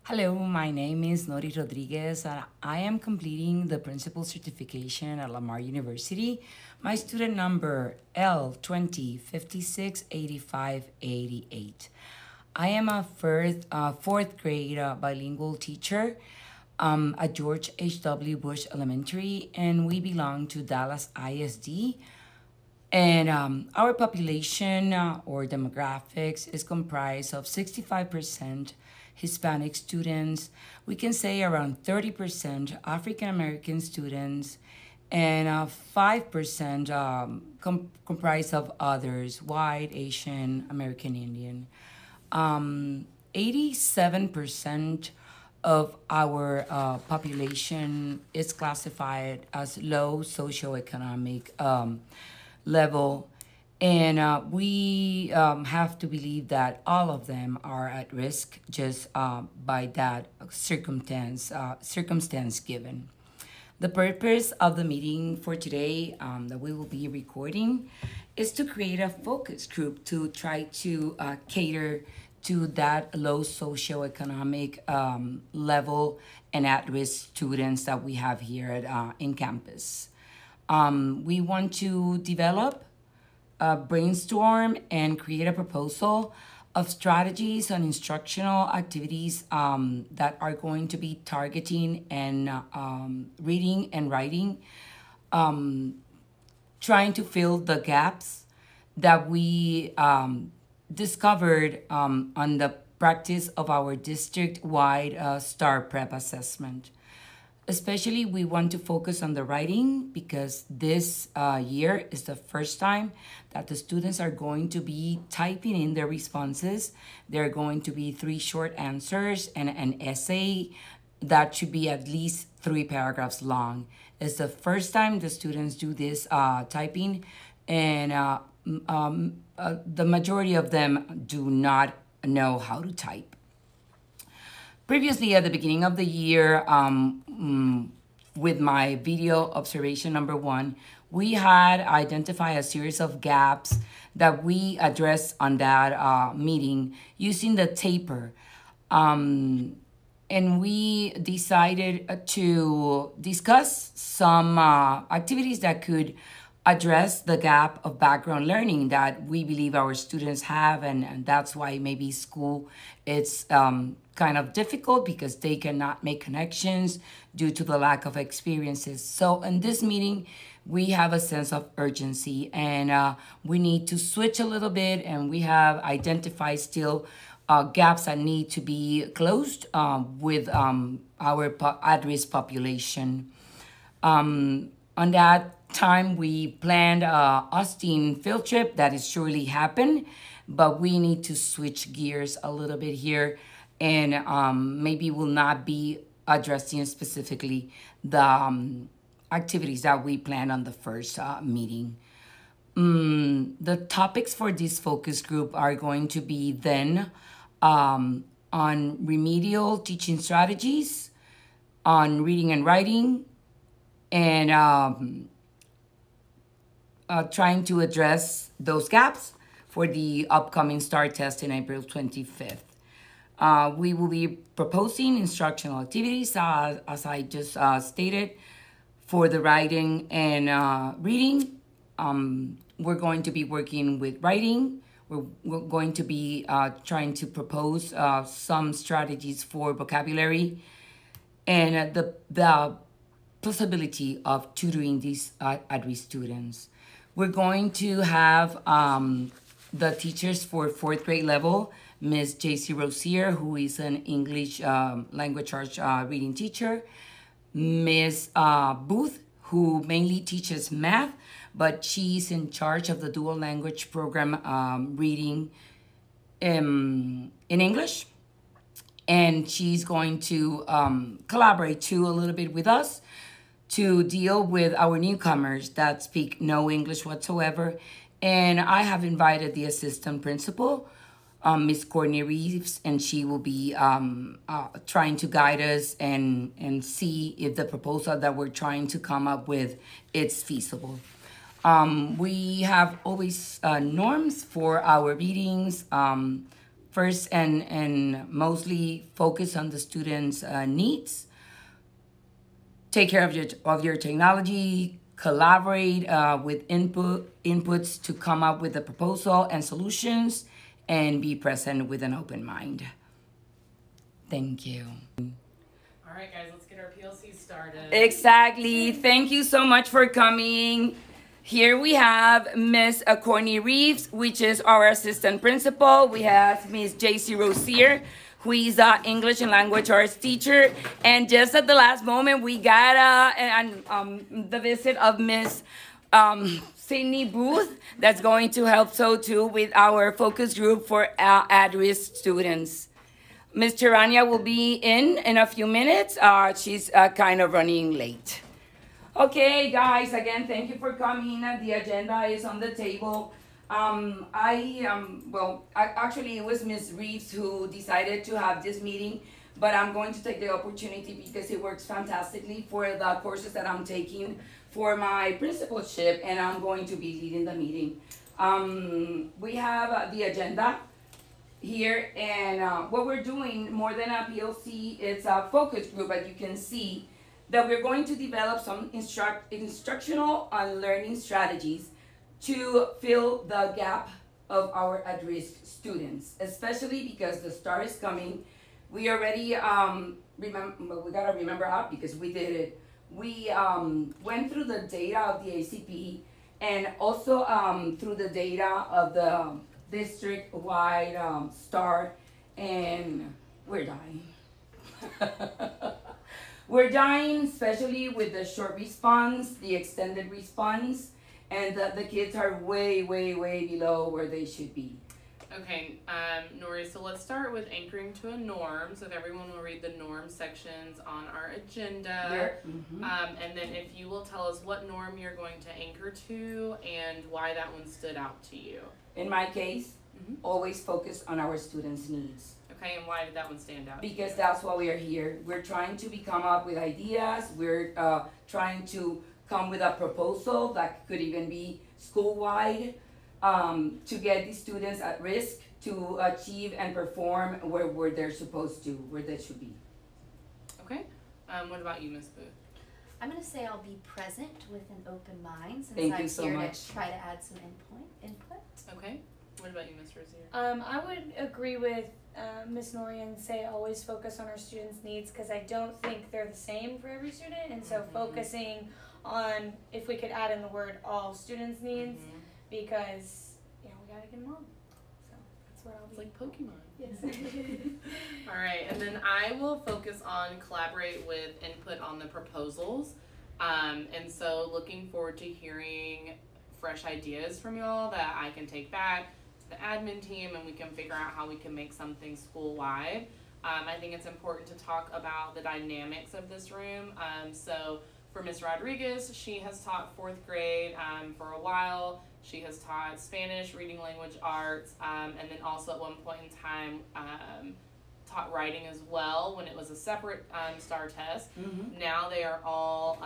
Hello, my name is Nori Rodriguez, and I am completing the principal certification at Lamar University. My student number L20568588. I am a fourth grade bilingual teacher at George H.W. Bush Elementary, and we belong to Dallas ISD. And our population or demographics is comprised of 65% Hispanic students. We can say around 30% African American students, and 5% comprised of others, white, Asian, American Indian. 87% of our population is classified as low socioeconomic level. And we have to believe that all of them are at risk just by that circumstance given. The purpose of the meeting for today that we will be recording is to create a focus group to try to cater to that low socioeconomic level and at-risk students that we have here at, in campus. We want to develop, brainstorm, and create a proposal of strategies on instructional activities that are going to be targeting and reading and writing, trying to fill the gaps that we discovered on the practice of our district-wide STAR prep assessment. Especially, we want to focus on the writing because this year is the first time that the students are going to be typing in their responses. There are going to be 3 short answers and an essay that should be at least 3 paragraphs long. It's the first time the students do this typing, and the majority of them do not know how to type. Previously, at the beginning of the year, with my video observation number 1, we had identified a series of gaps that we addressed on that meeting using the taper. And we decided to discuss some activities that could address the gap of background learning that we believe our students have, and that's why maybe school it's kind of difficult because they cannot make connections due to the lack of experiences. So in this meeting, we have a sense of urgency, and we need to switch a little bit, and we have identified still gaps that need to be closed with our at-risk population. On that time, we planned Austin field trip that is surely happen, but we need to switch gears a little bit here, and maybe will not be addressing specifically the activities that we planned on the first meeting. The topics for this focus group are going to be then on remedial teaching strategies, on reading and writing, and trying to address those gaps for the upcoming STAR test in April 25th. We will be proposing instructional activities, as I just stated, for the writing and reading. We're going to be working with writing. We're going to be trying to propose some strategies for vocabulary and the possibility of tutoring these at-risk students. We're going to have the teachers for 4th grade level, Ms. J.C. Rosier, who is an English language arts reading teacher, Ms. Booth, who mainly teaches math, but she's in charge of the dual language program reading in English. And she's going to collaborate too a little bit with us to deal with our newcomers that speak no English whatsoever. And I have invited the assistant principal, Ms. Courtney Reeves, and she will be trying to guide us and see if the proposal that we're trying to come up with is feasible. We have always norms for our readings, first and mostly focus on the students' needs. Take care of your technology, collaborate with inputs to come up with a proposal and solutions, and be present with an open mind. Thank you. All right, guys, let's get our PLC started. Exactly. Thank you so much for coming. Here we have Miss Courtney Reeves, which is our assistant principal. We have Miss JC Rosier, who is an English and language arts teacher. And just at the last moment, we got the visit of Miss Sydney Booth, that's going to help so too with our focus group for at-risk students. Ms. Tirania will be in a few minutes. She's kind of running late. Okay, guys, again, thank you for coming. The agenda is on the table. Actually, it was Ms. Reeves who decided to have this meeting, but I'm going to take the opportunity because it works fantastically for the courses that I'm taking for my principalship, and I'm going to be leading the meeting. We have the agenda here, and what we're doing more than a PLC, it's a focus group, as you can see, that we're going to develop some instructional and learning strategies to fill the gap of our at-risk students, especially because the STAR is coming. We already, we gotta remember out because we did it. We went through the data of the ACP and also through the data of the district-wide STAR, and we're dying. We're dying, especially with the short response, the extended response, and the kids are way, way, way below where they should be. Okay, Nori, so let's start with anchoring to a norm. So if everyone will read the norm sections on our agenda. And then if you will tell us what norm you're going to anchor to and why that one stood out to you. In my case, always focus on our students' needs. Okay, and why did that one stand out? Because that's why we are here. We're trying to come up with ideas. We're trying to come with a proposal that could even be school-wide to get these students at risk to achieve and perform where they're supposed to, where they should be. Okay. What about you, Ms. Booth? I'm going to say I'll be present with an open mind since Thank I'm you so here much. to try to add some input. Okay. What about you, Ms. Rosier? I would agree with Ms. Nori and say always focus on our students' needs because I don't think they're the same for every student, and so focusing on, if we could add in the word all students' needs, because we gotta get them all. So that's what I'll be. It's like Pokemon. Yes. All right, and then I will focus on collaborate with input on the proposals. And so looking forward to hearing fresh ideas from y'all that I can take back to the admin team, and we can figure out how we can make something school-wide. I think it's important to talk about the dynamics of this room. So for Ms. Rodriguez, she has taught 4th grade for a while. She has taught Spanish, reading language arts, and then also at one point in time taught writing as well when it was a separate STAR test. Now they are all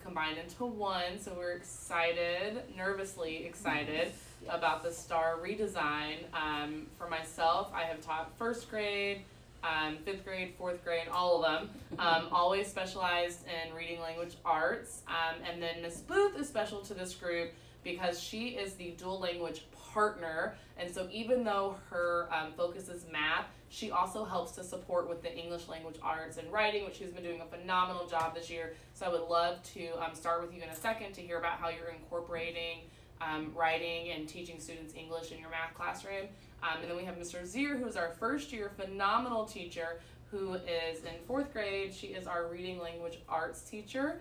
combined into one, so we're excited, nervously excited about the STAR redesign. For myself, I have taught 1st grade, 5th grade, 4th grade, all of them. Always specialized in reading language arts. And then Ms. Booth is special to this group because she is the dual language partner. And so even though her focus is math, she also helps to support with the English language arts and writing, which she's been doing a phenomenal job this year. So I would love to start with you in a second to hear about how you're incorporating writing and teaching students English in your math classroom. And then we have Mr. Zier, who is our 1st year phenomenal teacher, who is in 4th grade. She is our reading language arts teacher.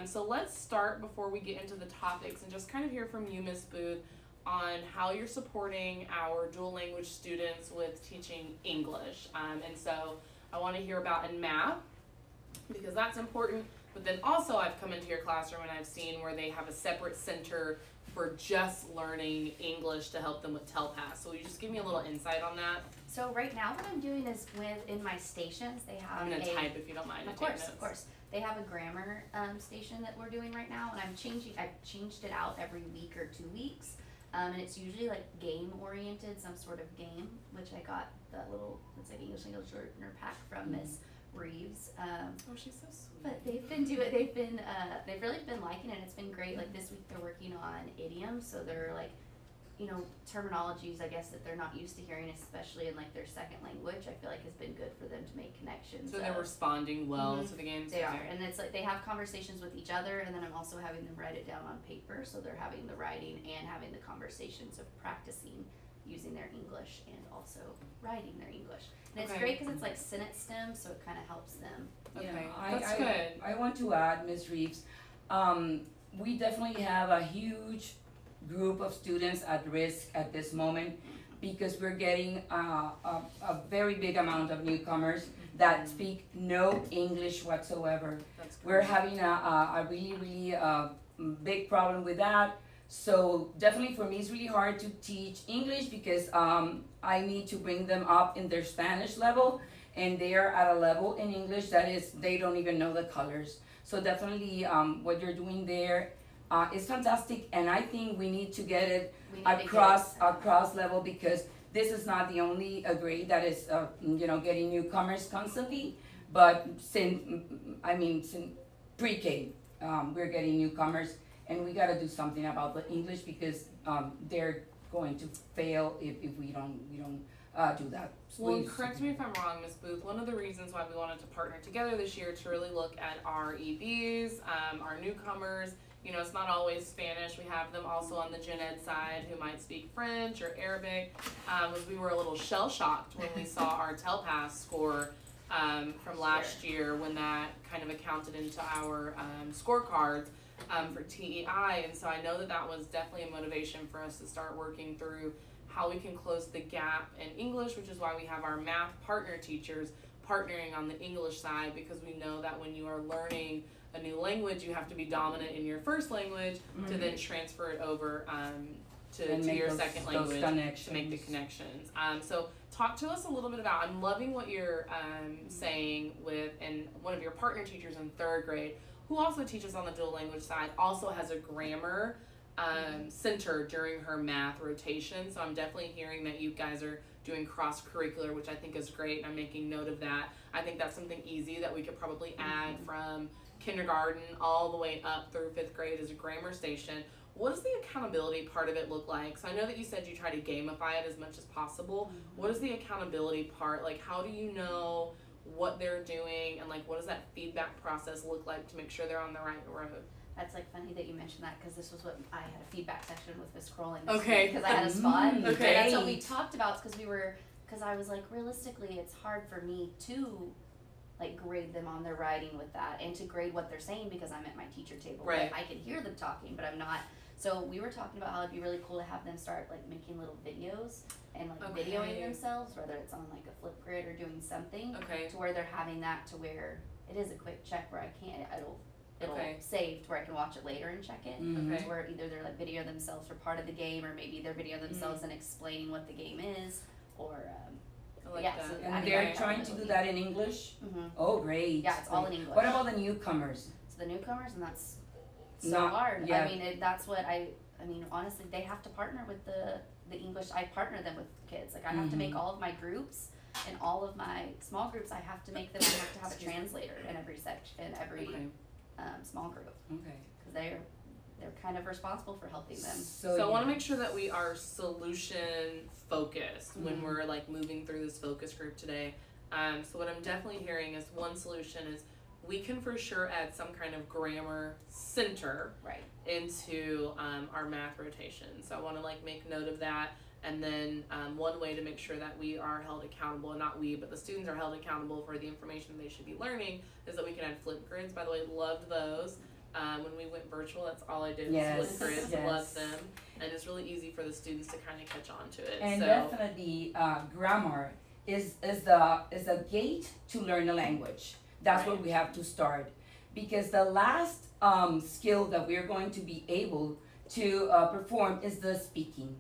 So let's start before we get into the topics and just kind of hear from you, Ms. Booth, on how you're supporting our dual language students with teaching English. And so I want to hear about in math, because that's important, but then also I've come into your classroom and I've seen where they have a separate center for just learning English to help them with TELPAS. So will you just give me a little insight on that? So right now what I'm doing is in my stations, they have I'm going to type if you don't mind. Of course. They have a grammar station that we're doing right now, and I've changed it out every week or 2 weeks. And it's usually like game oriented, some sort of game, which I got that little, it's like English learner pack from Miss Reeves. Oh, she's so sweet. But they've really been liking it. It's been great. Like this week they're working on idioms, so they're like, you know, terminologies, I guess, that they're not used to hearing, especially in like their second language. I feel like has been good for them to make connections. So they're responding well to the games. They are, and it's like they have conversations with each other, and then I'm also having them write it down on paper. So they're having the writing and having the conversations of practicing using their English and also writing their English. And it's great because it's like sentence stem, so it kind of helps them. Okay, Yeah, that's good. I want to add, Ms. Reeves, we definitely have a huge group of students at risk at this moment because we're getting a very big amount of newcomers that speak no English whatsoever. We're having a really big problem with that. So definitely for me it's really hard to teach English because I need to bring them up in their Spanish level, and they are at a level in English that is, they don't even know the colors. So definitely what you're doing there is fantastic, and I think we need to get it across level because this is not the only grade that is getting newcomers constantly, but since pre-K we're getting newcomers, and we got to do something about the English because they're going to fail if we don't do that. Well, correct me if I'm wrong, Ms. Booth. One of the reasons why we wanted to partner together this year to really look at our EBs, our newcomers. You know, it's not always Spanish. We have them also on the gen ed side who might speak French or Arabic. We were a little shell-shocked when we saw our TELPAS score from last year when that kind of accounted into our scorecards for TEI. And so I know that was definitely a motivation for us to start working through how we can close the gap in English, which is why we have our math partner teachers partnering on the English side, because we know that when you are learning a new language, you have to be dominant in your first language to then transfer it over to your second language to make the connections. So talk to us a little bit about, I'm loving what you're saying with, and one of your partner teachers in third grade, who also teaches on the dual language side, also has a grammar center during her math rotation. So I'm definitely hearing that you guys are doing cross-curricular, which I think is great, and I'm making note of that. I think that's something easy that we could probably add from kindergarten all the way up through 5th grade as a grammar station. What does the accountability part of it look like? So I know that you said you try to gamify it as much as possible. What is the accountability part? Like, how do you know what they're doing, and like what does that feedback process look like to make sure they're on the right road? That's like funny that you mentioned that, because this was what I had a feedback session with Miss Crowley. Okay. Because I had a spot. Okay. And that's what we talked about, because I was like, realistically, it's hard for me to like grade them on their writing with that, and to grade what they're saying because I'm at my teacher table. Right. I can hear them talking, but I'm not. So we were talking about how it'd be really cool to have them start like making little videos and like videoing themselves, whether it's on like a Flipgrid or doing something, to where they're having that to where it is a quick check where it'll save to where I can watch it later and check it. To where either they're like video themselves for part of the game, or maybe they're video themselves and explaining what the game is, or I like that. So and they're trying to do that in English? Oh, great. Yeah, it's all in English. What about the newcomers? So the newcomers, and that's so hard. Yeah. I mean, that's what I mean, honestly, they have to partner with the English. I partner them with kids. Like, I have to make all of my groups and all of my small groups, I have to make them, I have to have a translator in every section, in every small group. Okay. Because they're kind of responsible for helping them. So I want to make sure that we are solution focused when we're like moving through this focus group today. So what I'm definitely hearing is one solution is we can for sure add some kind of grammar center into our math rotation. So I want to like make note of that. And then one way to make sure that we are held accountable, and not we, but the students are held accountable for the information they should be learning, is that we can add flip grids. By the way, loved those. When we went virtual, that's all I did was flip grids. Loved them. And it's really easy for the students to kind of catch on to it. And definitely grammar is a gate to learn a language. That's what we have to start. Because the last skill that we're going to be able to perform is the speaking.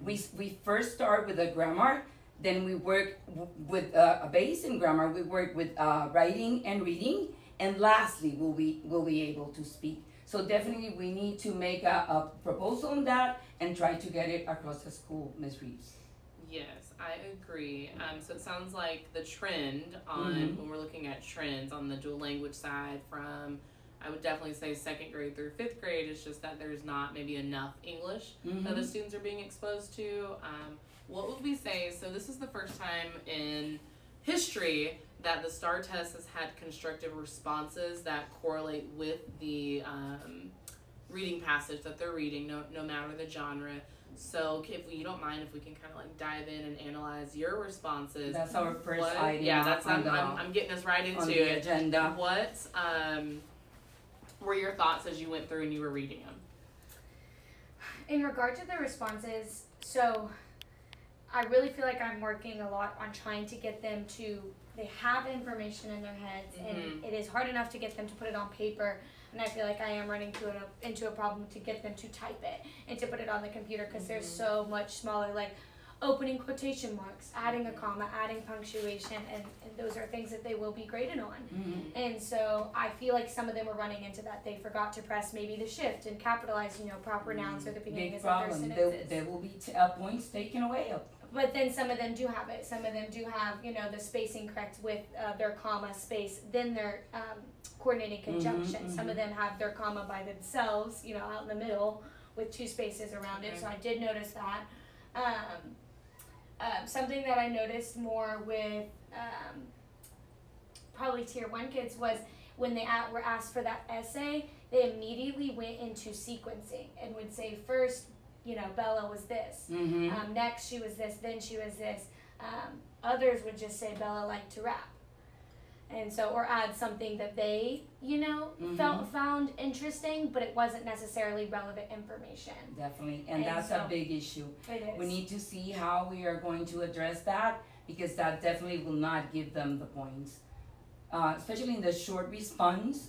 We first start with a grammar, then we work with a base in grammar, we work with writing and reading, and lastly we'll be able to speak. So definitely we need to make a proposal on that and try to get it across the school, Ms. Reeves. Yes, I agree. So it sounds like the trend on when we're looking at trends on the dual language side from, I would definitely say 2nd grade through 5th grade, it's just that there's not maybe enough English that the students are being exposed to. What would we say? So this is the first time in history that the STAR test has had constructive responses that correlate with the reading passage that they're reading, no matter the genre. So if you don't mind, if we can kind of like dive in and analyze your responses. That's our first item. Yeah, that's I'm getting us right into the it. Agenda. What were your thoughts as you went through and you were reading them? In regard to the responses, so I really feel like I'm working a lot on trying to get them to, they have information in their heads, and it is hard enough to get them to put it on paper, and I feel like I am running into a problem to get them to type it and to put it on the computer, because they're so much smaller, like opening quotation marks, adding a comma, adding punctuation, and those are things that they will be graded on. And so I feel like some of them are running into that. They forgot to press maybe the shift and capitalize, proper nouns at the beginning of their sentences. There will be points taken away. But then some of them do have it. Some of them do have, the spacing correct with their comma, space, then their coordinating conjunction. Some of them have their comma by themselves, out in the middle with 2 spaces around it. So I did notice that. Something that I noticed more with probably tier 1 kids was when they were asked for that essay, they immediately went into sequencing and would say first, Bella was this, next she was this, then she was this. Others would just say Bella liked to rap. And so, or add something that they, found interesting, but it wasn't necessarily relevant information. Definitely, and that's a big issue. It is. We need to see how we are going to address that, because that definitely will not give them the points. Especially in the short response,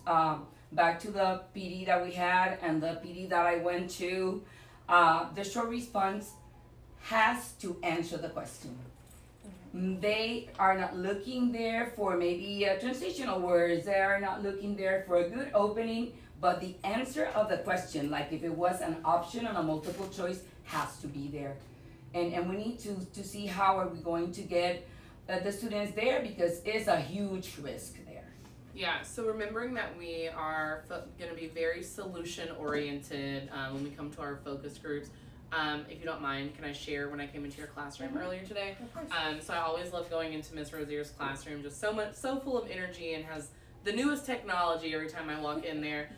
back to the PD that we had and the PD that I went to, the short response has to answer the question. They are not looking there for maybe transitional words. They are not looking there for a good opening, but the answer of the question, like if it was an option on a multiple choice, has to be there. And we need to see how are we going to get the students there, because it's a huge risk there. Yeah, so remembering that we are going to be very solution oriented when we come to our focus groups. If you don't mind, can I share when I came into your classroom earlier today? Of course. So I always love going into Miss Rozier's classroom, just so full of energy, and has the newest technology every time I walk in there.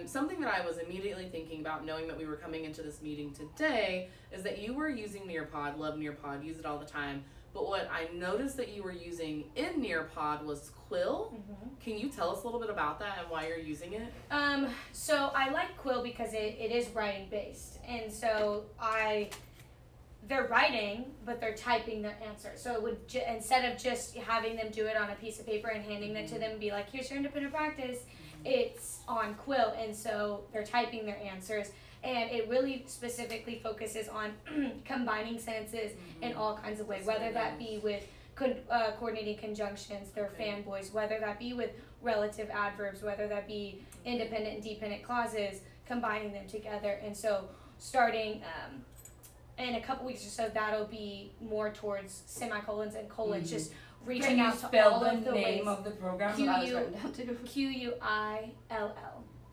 Something that I was immediately thinking about, knowing that we were coming into this meeting today, is that you were using Nearpod, love Nearpod, use it all the time. But what I noticed that you were using in Nearpod was Quill. Can you tell us a little bit about that and why you're using it? So I like Quill because it is writing based, and so they're writing, but they're typing their answer. So it would instead of just having them do it on a piece of paper and handing it to them and be like, here's your independent practice, it's on Quill, and so they're typing their answers. And it really specifically focuses on combining sentences in all kinds of ways, whether that be with coordinating conjunctions, they're fanboys, whether that be with relative adverbs, whether that be independent and dependent clauses, combining them together. And so starting in a couple weeks or so, that'll be more towards semicolons and colons, just reaching out to all of the ways. Can you spell the name of the program? Quill.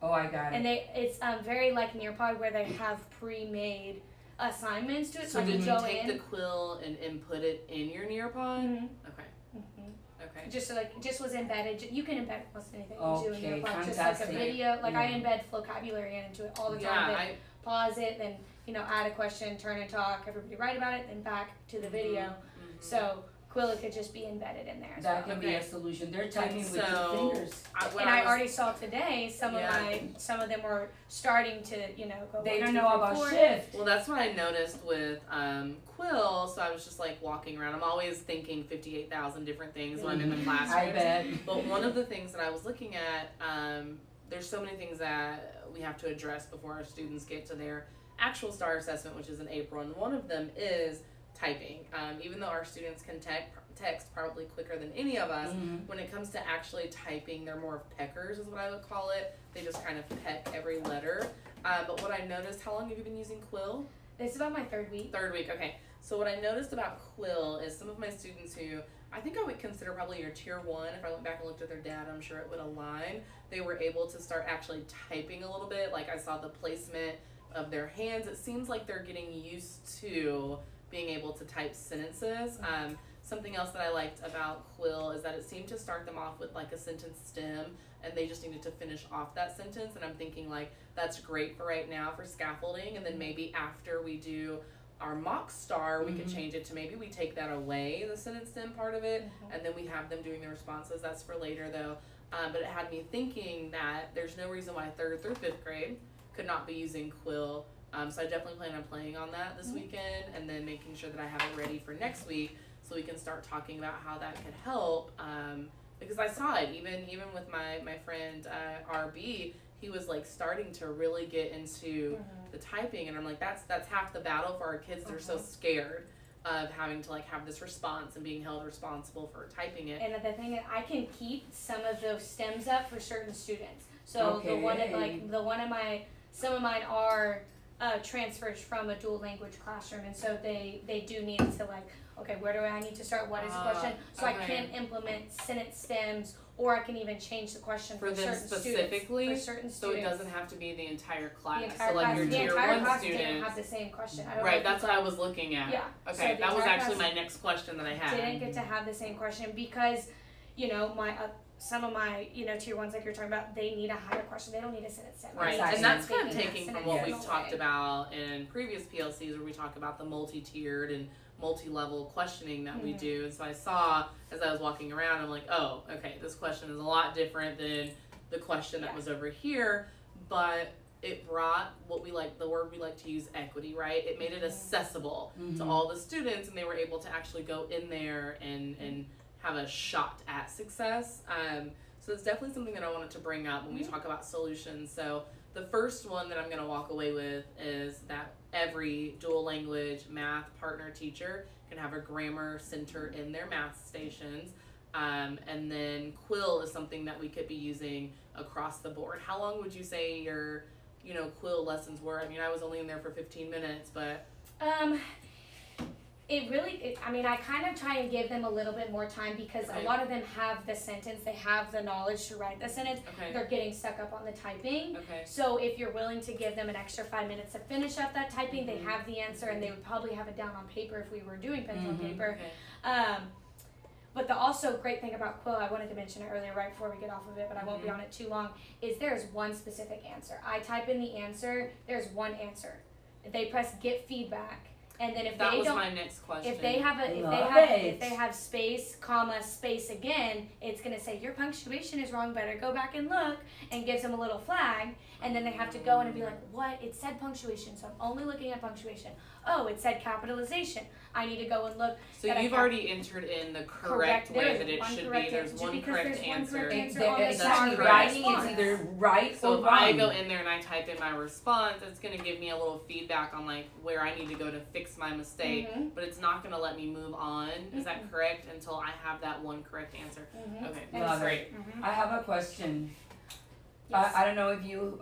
Oh, I got it. And it's very like Nearpod, where they have pre-made assignments to it. So did you take the Quill and input it in your Nearpod? Okay. Okay. Just was embedded. You can embed almost anything you do in Nearpod. Fantastic. Just like a video. Like I embed vocabulary into it all the time. Then pause it, then add a question, turn and talk. Everybody write about it, then back to the video. So Quill could just be embedded in there. That can be a solution. They're typing with 2 fingers. I already saw today some of them were starting to go. They don't know about shift. Well, that's what I noticed with Quill. So I was just like walking around. I'm always thinking 58,000 different things when I'm in the classroom. I bet. But one of the things that I was looking at, there's so many things that we have to address before our students get to their actual STAR assessment, which is in April, and one of them is typing. Even though our students can text probably quicker than any of us. When it comes to actually typing, they're more of peckers is what I would call it. They just kind of peck every letter. But what I noticed, how long have you been using Quill? It's about my third week. Third week, okay. So what I noticed about Quill is some of my students who I think I would consider probably your tier 1, if I went back and looked at their data, I'm sure it would align. They were able to start actually typing a little bit. Like I saw the placement of their hands. It seems like they're getting used to being able to type sentences. Something else that I liked about Quill is that it seemed to start them off with like a sentence stem, and they just needed to finish off that sentence. And I'm thinking like, that's great for right now for scaffolding. And then maybe after we do our mock star, we could change it to maybe we take that away, the sentence stem part of it, and then we have them doing the responses. That's for later though. But it had me thinking that there's no reason why 3rd through 5th grade could not be using Quill. So I definitely plan on playing on that this weekend, and then making sure that I have it ready for next week so we can start talking about how that could help. Because I saw it even with my friend RB, he was like starting to really get into the typing, and I'm like, that's half the battle for our kids. They're so scared of having to like have this response and being held responsible for typing it. And the thing is, I can keep some of those stems up for certain students. So some of mine are transfers from a dual language classroom, and so they do need to like, okay, where do I need to start? What is the question? So I can implement sentence stems, or I can even change the question for them certain specifically. Students, for certain so students. It doesn't have to be the entire class. The entire so like class, your tier 1 students didn't have the same question. Right, that's what I was looking at. Yeah. Okay, so that was actually my next question that I had. Didn't get to have the same question because, my some of my tier 1s like you're talking about, they need a higher question. They don't need a sentence stem. Right, Exactly. and that's kind of taking from what we've Yes. talked about in previous PLCs, where we talk about the multi-tiered and multi-level questioning that we do. And so I saw, as I was walking around, I'm like, oh, okay, this question is a lot different than the question that was over here, but it brought the word we like to use, equity, right? It made it accessible to all the students, and they were able to actually go in there and have a shot at success. So it's definitely something that I wanted to bring up when we talk about solutions. So the first one that I'm going to walk away with is that every dual language math partner teacher can have a grammar center in their math stations. And then Quill is something that we could be using across the board. How long would you say your Quill lessons were? I mean, I was only in there for 15 minutes, but I kind of try and give them a little bit more time because a lot of them have the sentence, they have the knowledge to write the sentence. They're getting stuck up on the typing. So if you're willing to give them an extra 5 minutes to finish up that typing, they have the answer, and they would probably have it down on paper if we were doing pencil and paper. But the also great thing about Quill, I wanted to mention it earlier right before we get off of it, but I won't be on it too long, is there's one specific answer. I type in the answer, there's one answer. They press get feedback. And then if that they was don't, my next question. if they have space, comma, space again, it's gonna say your punctuation is wrong. Better go back and look, and gives them a little flag. And then they have to go in and be like, what? It said punctuation, so I'm only looking at punctuation. Oh, it said capitalization. I need to go and look. So you've already entered in the correct way that it should be. There's one correct answer. It's actually writing. It's either right so or if wrong. I go in there and I type in my response, it's going to give me a little feedback on like where I need to go to fix my mistake, but it's not going to let me move on. Is that correct? Until I have that one correct answer. Okay, that's great. I have a question. Yes. I don't know if you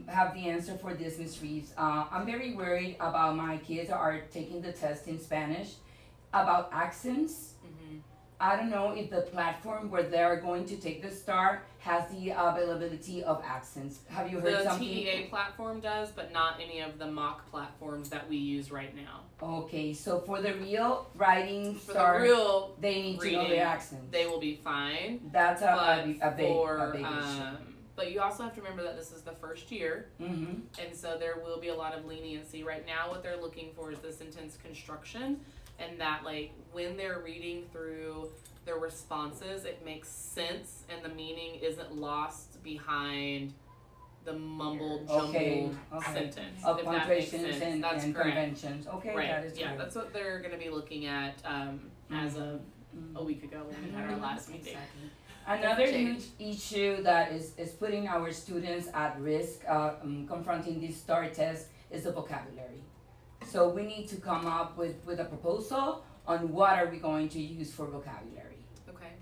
have the answer for this, Ms. Reeves. I'm very worried about my kids are taking the test in Spanish about accents. I don't know if the platform where they're going to take the STAR has the availability of accents. Have you heard something? The TEA platform does, but not any of the mock platforms that we use right now. Okay, so for the real writing For STAR, the real they need to reading, know their accents. They will be fine. That's a big issue. But you also have to remember that this is the first year, and so there will be a lot of leniency. Right now, what they're looking for is the sentence construction, and that like when they're reading through their responses, it makes sense, and the meaning isn't lost behind the mumbled, jumbled sentence. Of if that makes punctuations sense. and That's correct. conventions. Okay, Right. that is Yeah, true. that's what they're going to be looking at as of a week ago when we had our last meeting. Another huge issue that is putting our students at risk confronting this STAR test is the vocabulary. So we need to come up with a proposal on what are we going to use for vocabulary. Okay.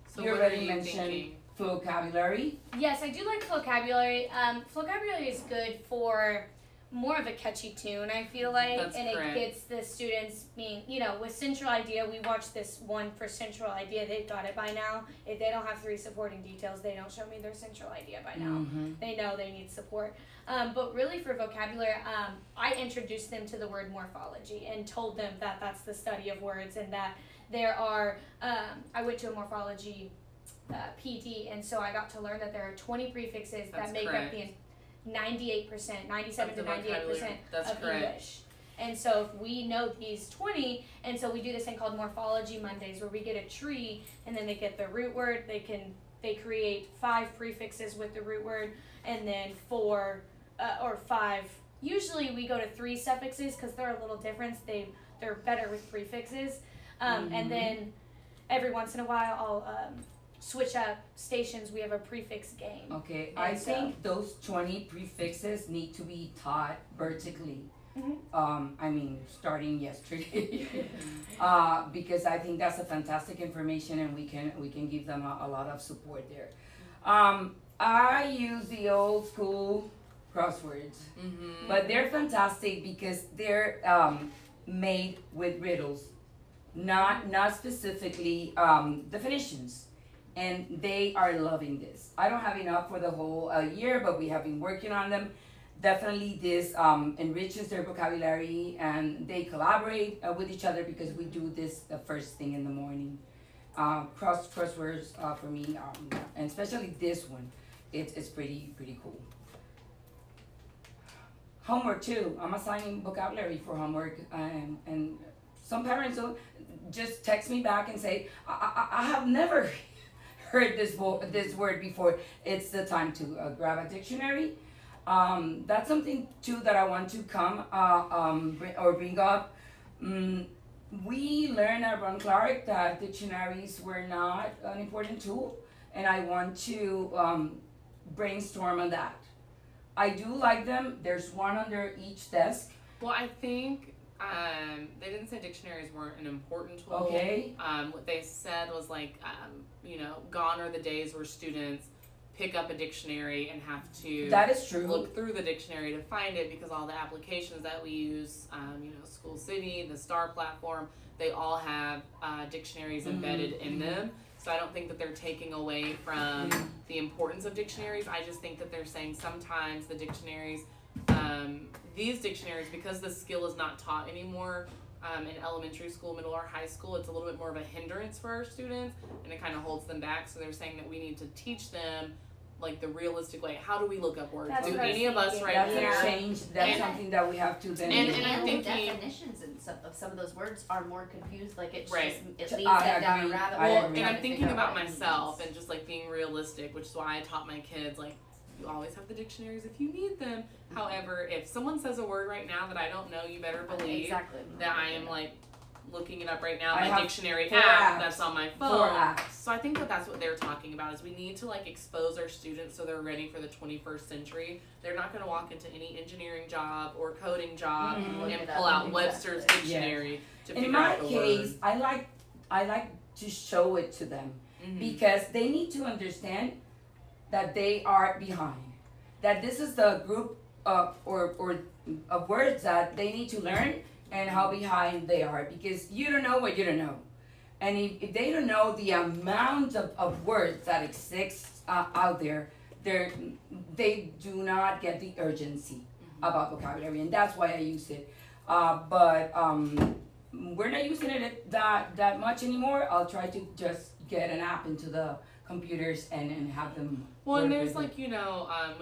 So You what already are you mentioned thinking? Vocabulary. Yes, I do like vocabulary. Vocabulary is good for more of a catchy tune, I feel like. That's and correct. It gets the students being, with Central Idea, we watched this one for Central Idea. They've got it by now. If they don't have 3 supporting details, they don't show me their Central Idea by now. Mm-hmm. They know they need support. But really for vocabulary, I introduced them to the word morphology and told them that that's the study of words and that there are, I went to a morphology PD, and so I got to learn that there are 20 prefixes that make up the 98%, 97 to 98% of English. And so if we know these 20, and so we do this thing called Morphology Mondays where we get a tree and then they get the root word, they create 5 prefixes with the root word, and then 4 or 5. Usually we go to 3 suffixes because they're a little different. They're better with prefixes. And then every once in a while I'll switch up stations. We have a prefix game. Okay, I think those 20 prefixes need to be taught vertically. Mm-hmm. Starting yesterday, because I think that's a fantastic information, and we can give them a lot of support there. I use the old school crosswords, but they're fantastic because they're made with riddles, not specifically definitions. And they are loving this. I don't have enough for the whole year, but we have been working on them. Definitely this enriches their vocabulary, and they collaborate with each other because we do this the first thing in the morning. Crosswords for me, and especially this one, it's pretty cool. Homework too. I'm assigning vocabulary for homework, and some parents will just text me back and say, I have never heard this word before. It's the time to grab a dictionary. That's something too that I want to bring up. We learned at Ron Clark that dictionaries were not an important tool, and I want to brainstorm on that. I do like them. There's one under each desk. Well, I think they didn't say dictionaries weren't an important tool. Okay. What they said was gone are the days where students pick up a dictionary and have to that is true. Look through the dictionary to find it, because all the applications that we use, School City, the STAR platform, they all have dictionaries embedded in them. So I don't think that they're taking away from the importance of dictionaries. I just think that they're saying sometimes the dictionaries, these dictionaries, because the skill is not taught anymore in elementary school, middle, or high school, it's a little bit more of a hindrance for our students, and it kind of holds them back. So they're saying that we need to teach them the realistic way. How do we look up words? That's do any of us right that's here? That's a change. That's something that we have to then. And I think the definitions of some of those words are more confused. It leads them down a rabbit hole. hole. And I'm thinking about myself and just being realistic, which is why I taught my kids you always have the dictionaries if you need them. However, if someone says a word right now that I don't know, you better believe that I am looking it up right now. My dictionary app that's on my phone. So I think that's what they're talking about, is we need to expose our students so they're ready for the 21st century. They're not going to walk into any engineering job or coding job and pull out Webster's dictionary to figure out the word. In my case, I like to show it to them because they need to understand that they are behind. That this is the group of words that they need to learn, and how behind they are, because you don't know what you don't know. And if they don't know the amount of words that exists out there, they do not get the urgency about vocabulary, and that's why I use it. But we're not using it that much anymore. I'll try to just get an app into the computers and have them. Well, and there's when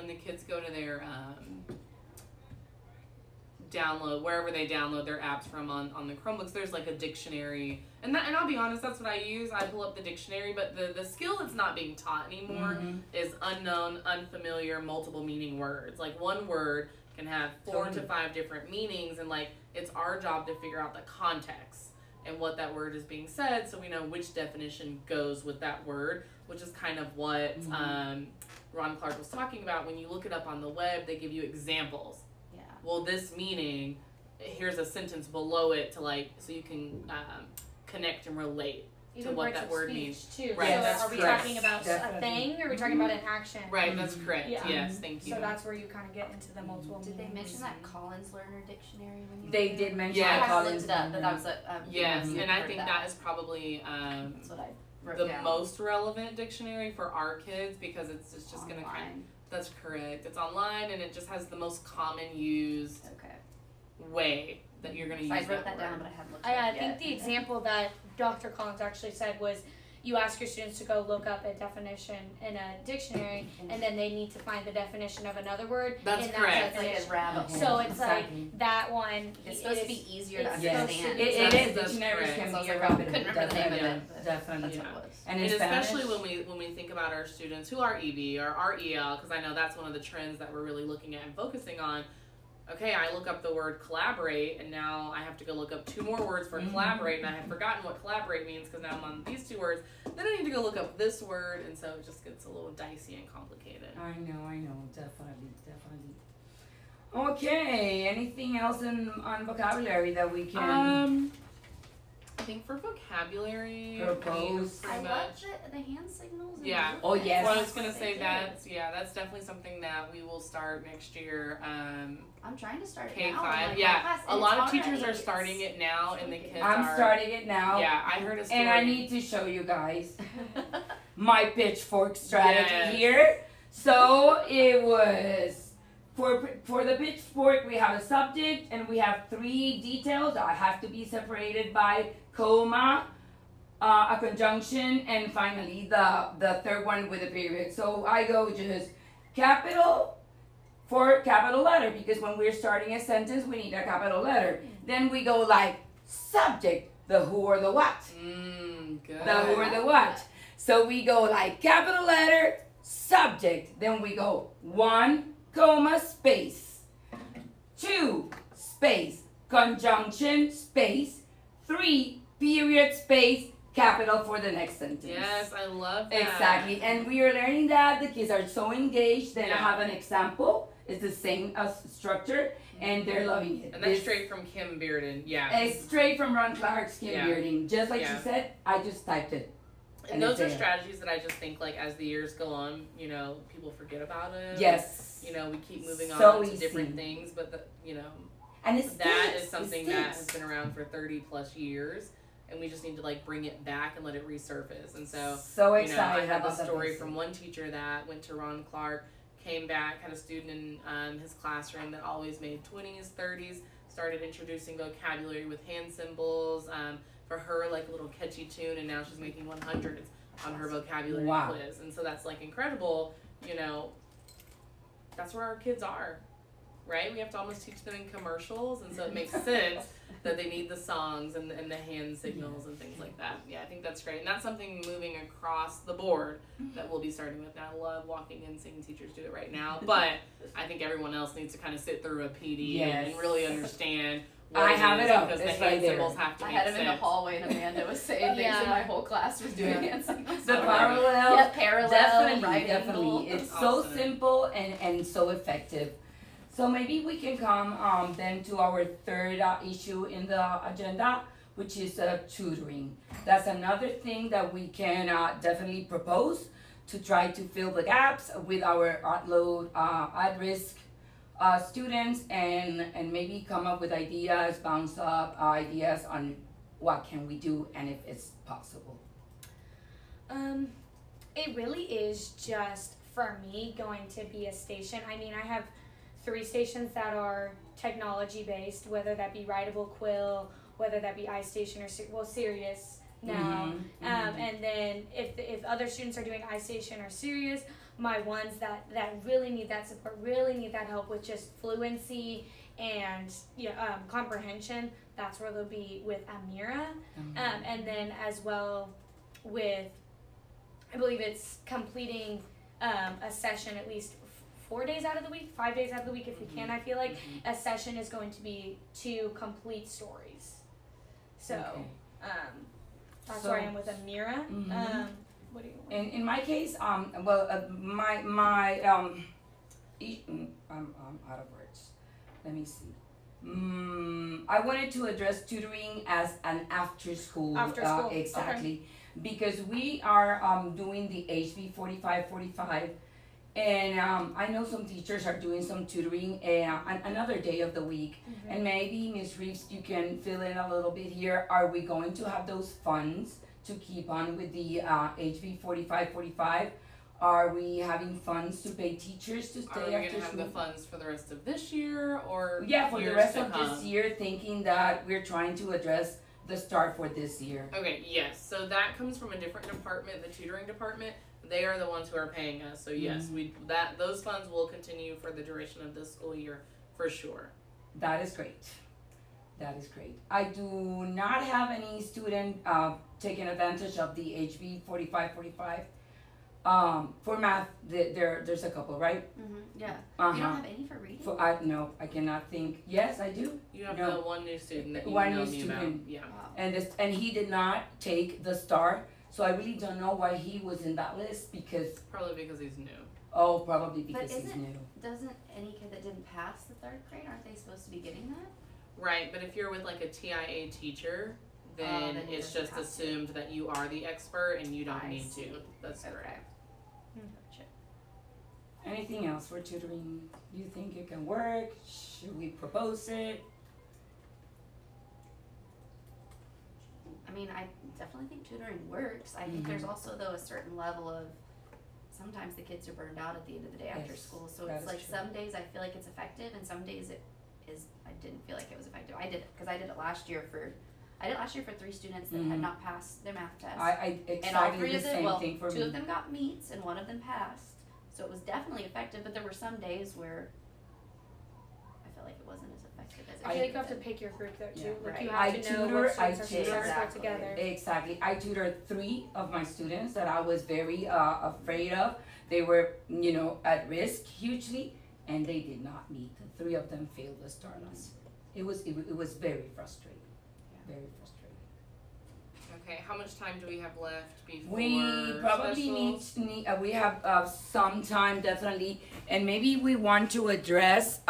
the kids go to their download, wherever they download their apps from on the Chromebooks, there's a dictionary, and I'll be honest, that's what I use. I pull up the dictionary, but the skill that's not being taught anymore is unknown, unfamiliar, multiple meaning words. One word can have 4 to 5 different meanings, and it's our job to figure out the context and what that word is being said, so we know which definition goes with that word, which is kind of what Ron Clark was talking about. When you look it up on the web, they give you examples. Well, this meaning here's a sentence below it to like, so you can connect and relate to what that word means. Too. Right. So That's are we correct. talking about Definitely. a thing, or are we talking about an action? Right. That's correct. Yeah. Yes. Thank you. So that's where you kind of get into the multiple. Did they mention that Collins Learner Dictionary when you? They did mention Yes. I haven't Collins. looked it up, but that was a. Yes, and I think that is probably That's what I wrote the down. most relevant dictionary for our kids because it's just going to kind of. That's correct. It's online and it just has the most common used way that you're going to use. I wrote that down, but I haven't looked. I think the example that Dr. Collins actually said was, you ask your students to go look up a definition in a dictionary, and then they need to find the definition of another word. That's in correct. That It's like a rabbit hole. So it's like that one. It's supposed to be easier to it's understand. It is. That's Dictionaries correct. can So I be was a like, rabbit couldn't hole. remember the name of it. But Definitely. That's what it was. And And in especially Spanish, when we think about our students who are EB or are EL, because I know that's one of the trends that we're really looking at and focusing on. Okay, I look up the word collaborate, and now I have to go look up 2 more words for collaborate, and I had forgotten what collaborate means because now I'm on these 2 words. Then I need to go look up this word, and so it just gets a little dicey and complicated. I know, definitely. Okay, anything else on vocabulary that we can I think for vocabulary, propose? I love the hand signals. And Yeah. Oh, yes. Well, I was gonna say that's definitely something that we will start next year. I'm trying to start it K5. now. Like, Yeah, my class, a and lot of it's teachers already- are starting it now, and the kids I'm are. starting it now. Yeah, I heard a story. And I need to show you guys my pitchfork strategy Yes. here. So it was for the pitchfork, we have a subject and we have 3 details that have to be separated by comma, a conjunction, and finally the third one with a period. So I go just capital for capital letter, because when we're starting a sentence we need a capital letter. Then we go like subject, the who or the what. Good. The who or the what. So we go like capital letter, subject, then we go 1, comma, space, 2, space, conjunction, space, 3, period, space, capital for the next sentence. Yes, I love that. Exactly, and we are learning that the kids are so engaged. Then I Yeah. have an example. It's the same structure, and they're loving it. And that's straight from Kim Bearden. Yeah. It's straight from Ron Clark's Kim Yeah. Bearding. Just like Yeah. she said, I just typed it. And those are it's there. strategies that I just think, like, as the years go on, you know, people forget about it. Yes. You know, we keep moving So on to easy. different things, but, you know, And it's that is something that has been around for 30 plus years, and we just need to, like, bring it back and let it resurface. And so, you know, excited I have a about the story basics. from one teacher that went to Ron Clark, came back, had a student in his classroom that always made 20s, 30s, started introducing vocabulary with hand symbols, for her, like, a little catchy tune, and now she's making 100s on her vocabulary Wow. quiz. And so that's, like, incredible. You know, that's where our kids are, right? We have to almost teach them in commercials, and so it makes sense that they need the songs and the hand signals and things like that. Yeah, I think that's great. And that's something moving across the board that we'll be starting with. And I love walking in seeing teachers do it right now, but I think everyone else needs to kind of sit through a PD and really understand what I it have is, it up. because It's the hand right there. symbols have to I make had him sense. in the hallway, and Amanda was saying things, and my whole class was doing hand signals. The parallel. Yeah, parallel, right Definitely. angle. It's That's so awesome. simple and so effective. So maybe we can come then to our third issue in the agenda, which is tutoring. That's another thing that we can definitely propose to try to fill the gaps with our at-risk students, and maybe come up with ideas, bounce up ideas on what can we do and if it's possible. It really is just, for me, going to be a station. I mean, I have 3 stations that are technology based, whether that be Writable Quill, whether that be iStation or Sirius now. And then if other students are doing iStation or Sirius, my ones that really need that support, really need that help with just fluency and comprehension, that's where they'll be with Amira. And then as well with, I believe it's completing a session at least 4 days out of the week, 5 days out of the week if we can. I feel like a session is going to be 2 complete stories. So that's where I am with Amira. What do you want? In my case, I'm out of words. Let me see. I wanted to address tutoring as an after school. After school. Exactly. Okay. Because we are doing the HB 4545. And I know some teachers are doing some tutoring another day of the week. Mm-hmm. And maybe, Ms. Reeves, you can fill in a little bit here. Are we going to have those funds to keep on with the HB 4545? Are we having funds to pay teachers to stay after school? Are we going to have the funds for the rest of this year or yeah, for the rest of come? this year, thinking that we're trying to address the start for this year. Okay, yes. So that comes from a different department, the tutoring department. They are the ones who are paying us. So yes, those funds will continue for the duration of this school year for sure. That is great. That is great. I do not have any student taking advantage of the HB 4545. For math, there's a couple, right? Yeah. Uh-huh. You don't have any for reading? No, I cannot think. Yes, I do. You have the one new student that you one emailed new me student. about. Yeah. Wow. And he did not take the star, so I really don't know why he was in that list because. Probably because he's new. Oh, probably because he's new. Doesn't any kid that didn't pass the third grade, aren't they supposed to be getting that? Right, but if you're with like a TIA teacher, then it's just assumed that you are the expert and you don't need to. That's correct. Gotcha. Anything else for tutoring? You think it can work? Should we propose it? I mean, I definitely think tutoring works. I think there's also, though, a certain level of sometimes the kids are burned out at the end of the day after school. So it's like some days I feel like it's effective and some days it is, I didn't feel like it was effective. I did it because I did it last year for 3 students that had not passed their math test. And all 3 of them, thing for 2 me. of them got meets and 1 of them passed. So it was definitely effective, but there were some days where I felt like it wasn't as effective as it I feel like you have to pick your group though too. Yeah, like you right. have to know what students are supposed to work Exactly. together. Exactly. I tutored 3 of my students that I was very afraid of. They were, at risk hugely, and they did not meet. The 3 of them failed the STAR last. It was very frustrating. Yeah. Very frustrating. Okay, how much time do we have left before we probably specials? we have some time definitely, and maybe we want to address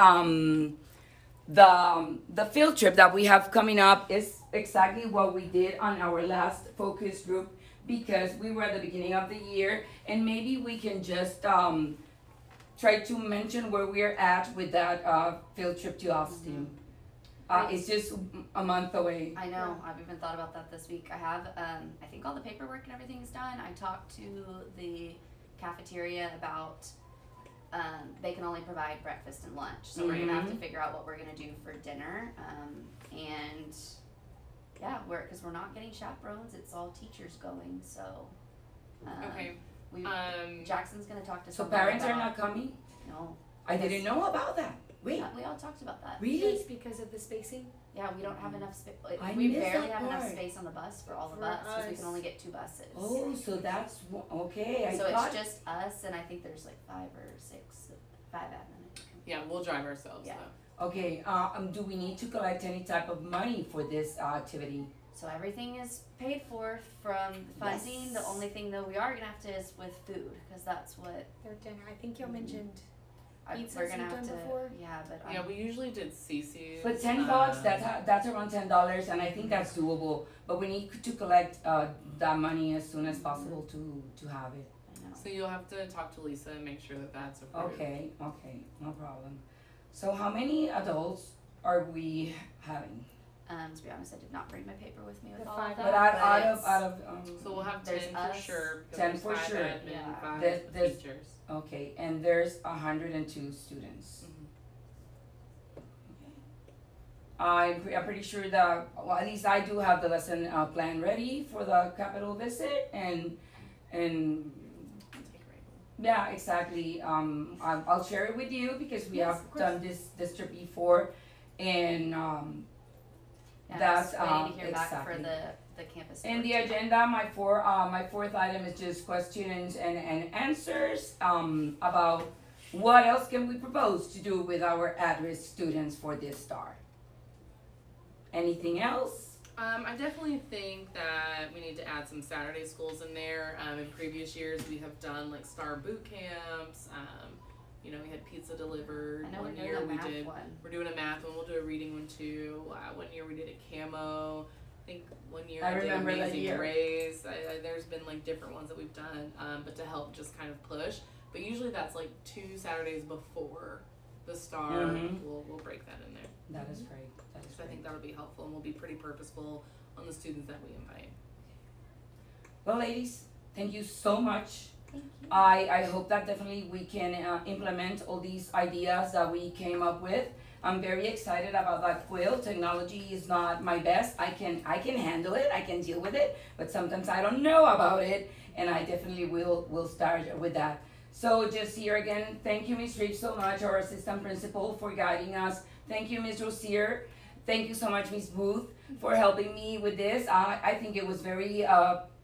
the field trip that we have coming up is exactly what we did on our last focus group, because we were at the beginning of the year, and maybe we can just try to mention where we're at with that field trip to Austin. It's just a month away. I know. I've even thought about that this week. I have. I think all the paperwork and everything is done. I talked to the cafeteria about they can only provide breakfast and lunch, so we're gonna have to figure out what we're gonna do for dinner. And yeah, because we're not getting chaperones. It's all teachers going. So okay. Jackson's gonna talk to. So parents are not coming? No. I didn't know about that. Wait. Yeah, we all talked about that. Really? Just because of the spacing? Yeah, we don't have enough space. I We missed barely that have enough part. space on the bus for all the For bus because we us. can only get 2 buses. Oh, so that's okay. So it's just us, and I think there's like 5 or 6, 5 admin. Yeah, we'll drive ourselves Yeah. though. okay. Do we need to collect any type of money for this activity? So everything is paid for from funding. Yes. The only thing though we are gonna have to is with food because that's what Their dinner. I think you mentioned pizzas we're gonna you've have done to. before? Yeah, but Yeah, we usually did CC's. But $10, that's around $10, and I think that's doable. But we need to collect that money as soon as possible to have it. I know. So you'll have to talk to Lisa and make sure that that's approved. Okay, no problem. So how many adults are we having? To be honest, I did not bring my paper with me with The all 5 of that. But out of So we'll have There's 10 for us. sure. because 10 there's for 5 sure. admin, Yeah. 5 There's- teachers. okay, and there's 102 students. I'm pretty sure that, well, at least I do have the lesson plan ready for the capital visit, and yeah, exactly. I'll share it with you because we Yes, have of course. done this trip before, and Yeah, that's just waiting to hear exactly. back for the campus. In the tour, too. agenda, my fourth item is just questions and answers about what else can we propose to do with our at-risk students for this STAR. Anything else? I definitely think that we need to add some Saturday schools in there. In previous years, we have done like STAR boot camps. You know, we had pizza delivered. I know One we're year doing a we math did. one. We're doing a math one. We'll do a reading one too. One year we did a camo. I think one year I did Amazing Race. There's been like different ones that we've done, but to help just kind of push. But usually that's like 2 Saturdays before the star. We'll break that in there. That is great. So I think that'll be helpful, and we'll be pretty purposeful on the students that we invite. Well, ladies, thank you so much. I hope that definitely we can implement all these ideas that we came up with. I'm very excited about that quill. Technology is not my best. I can handle it. I can deal with it, but sometimes I don't know about it, and I definitely will start with that. So just here again, thank you, Ms. Rich, so much, our assistant principal, for guiding us. Thank you, Ms. Rosier. Thank you so much, Ms. Booth, for helping me with this. I think it was very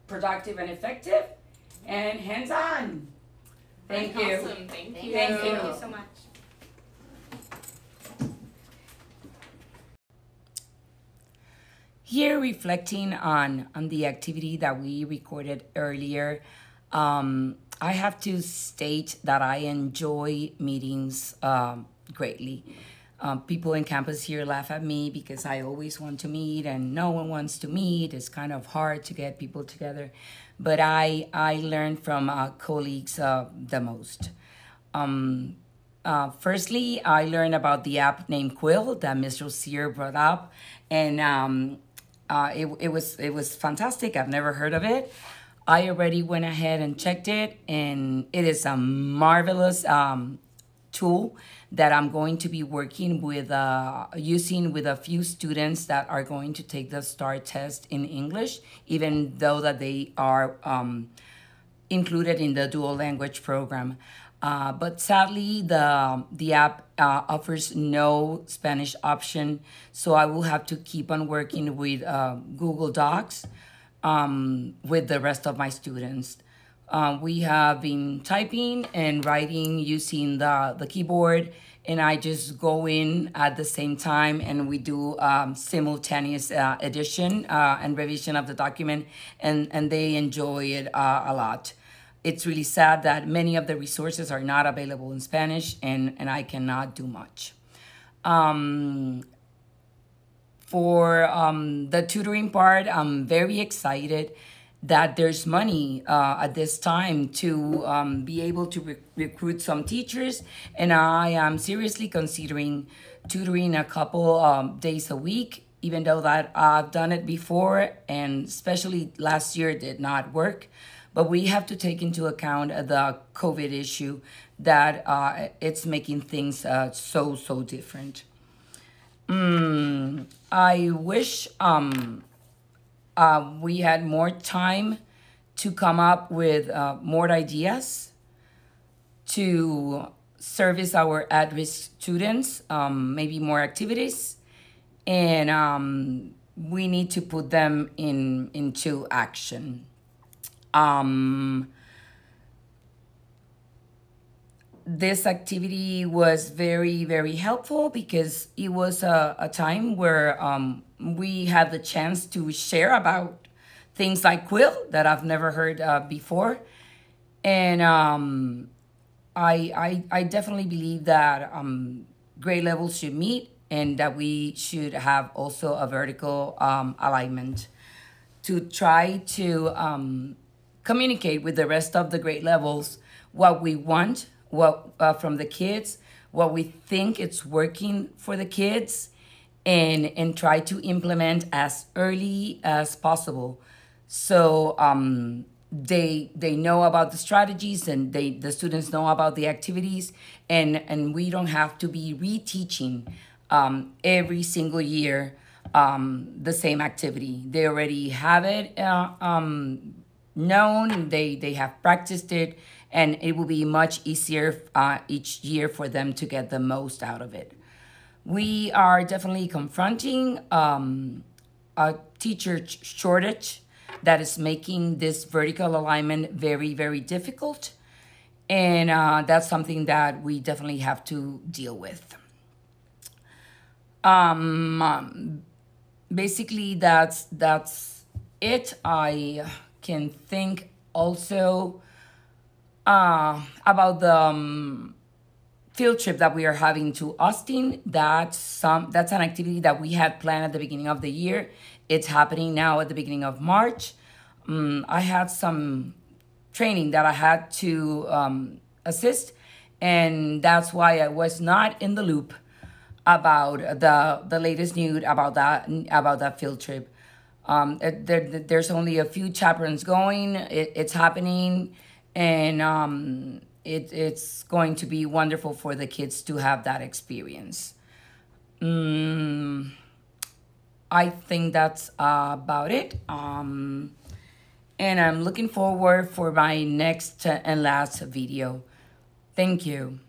productive and effective. And hands-on. Thank you. Awesome. Thank you. Thank you so much. Here, reflecting on the activity that we recorded earlier, I have to state that I enjoy meetings greatly. People in campus here laugh at me because I always want to meet and no one wants to meet. It's kind of hard to get people together. But I learn from colleagues the most. Firstly, I learned about the app named Quill that Ms. Rosier brought up. And it was fantastic. I've never heard of it. I already went ahead and checked it, and it is a marvelous tool that I'm going to be working with, using with a few students that are going to take the STAR test in English, even though that they are included in the dual language program. But sadly, the app offers no Spanish option, so I will have to keep on working with Google Docs with the rest of my students. We have been typing and writing using the keyboard, and I just go in at the same time and we do simultaneous edition and revision of the document, and they enjoy it a lot. It's really sad that many of the resources are not available in Spanish, and I cannot do much. For the tutoring part, I'm very excited that there's money at this time to be able to recruit some teachers, and I am seriously considering tutoring a couple days a week, even though that I've done it before, and especially last year did not work. But we have to take into account the COVID issue that it's making things so different. I wish we had more time to come up with more ideas to service our at-risk students, maybe more activities, and we need to put them into action. This activity was very helpful because it was a time where we had the chance to share about things like Quill that I've never heard before. And I definitely believe that grade levels should meet, and that we should have also a vertical alignment to try to communicate with the rest of the grade levels what we want, from the kids, what we think it's working for the kids, and try to implement as early as possible. So they know about the strategies, and the students know about the activities, and we don't have to be reteaching every single year the same activity. They already have it known, they have practiced it, and it will be much easier each year for them to get the most out of it. We are definitely confronting a teacher shortage that is making this vertical alignment very difficult, and that's something that we definitely have to deal with. Basically, that's it. I can think also about field trip that we are having to Austin. That's an activity that we had planned at the beginning of the year. It's happening now at the beginning of March. I had some training that I had to assist, and that's why I was not in the loop about the latest news about that field trip. There's only a few chaperones going. It's happening, and it's going to be wonderful for the kids to have that experience. I think that's about it. And I'm looking forward for my next and last video. Thank you.